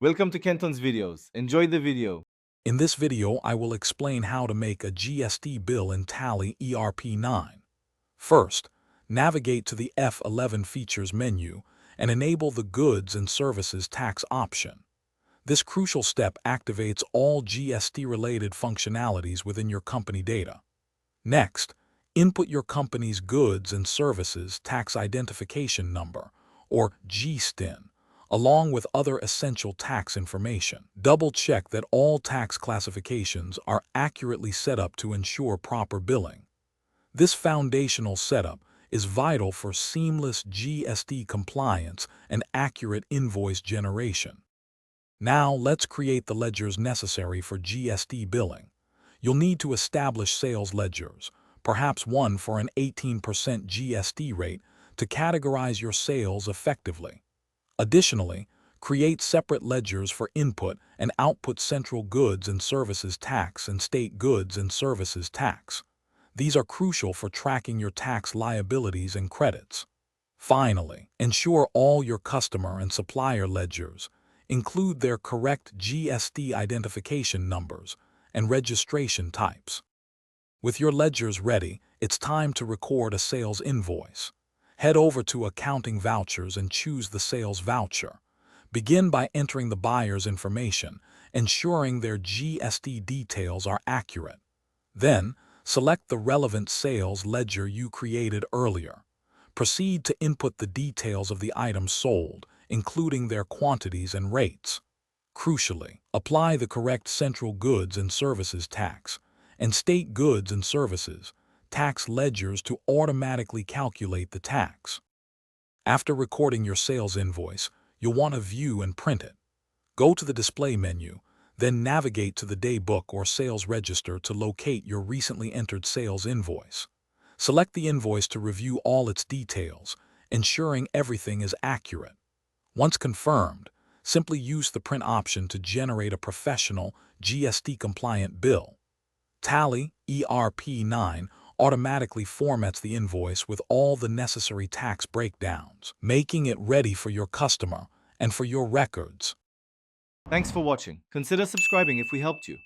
Welcome to Kenton's videos. Enjoy the video. In this video, I will explain how to make a GST bill in Tally ERP 9. First, navigate to the F11 Features menu and enable the Goods and Services tax option. This crucial step activates all GST-related functionalities within your company data. Next, input your company's Goods and Services Tax Identification Number, or GSTIN, along with other essential tax information. Double-check that all tax classifications are accurately set up to ensure proper billing. This foundational setup is vital for seamless GST compliance and accurate invoice generation. Now, let's create the ledgers necessary for GST billing. You'll need to establish sales ledgers, perhaps one for an 18% GST rate, to categorize your sales effectively. Additionally, create separate ledgers for input and output central goods and services tax and state goods and services tax. These are crucial for tracking your tax liabilities and credits. Finally, ensure all your customer and supplier ledgers include their correct GST identification numbers and registration types. With your ledgers ready, it's time to record a sales invoice. Head over to Accounting Vouchers and choose the sales voucher. Begin by entering the buyer's information, ensuring their GST details are accurate. Then, select the relevant sales ledger you created earlier. Proceed to input the details of the items sold, including their quantities and rates. Crucially, apply the correct central goods and services tax and state goods and services tax ledgers to automatically calculate the tax. After recording your sales invoice, you'll want to view and print it. Go to the Display menu, then navigate to the Daybook or Sales Register to locate your recently entered sales invoice. Select the invoice to review all its details, ensuring everything is accurate. Once confirmed, simply use the print option to generate a professional, GST-compliant bill. Tally ERP 9 automatically formats the invoice with all the necessary tax breakdowns, making it ready for your customer and for your records. Thanks for watching. Consider subscribing if we helped you.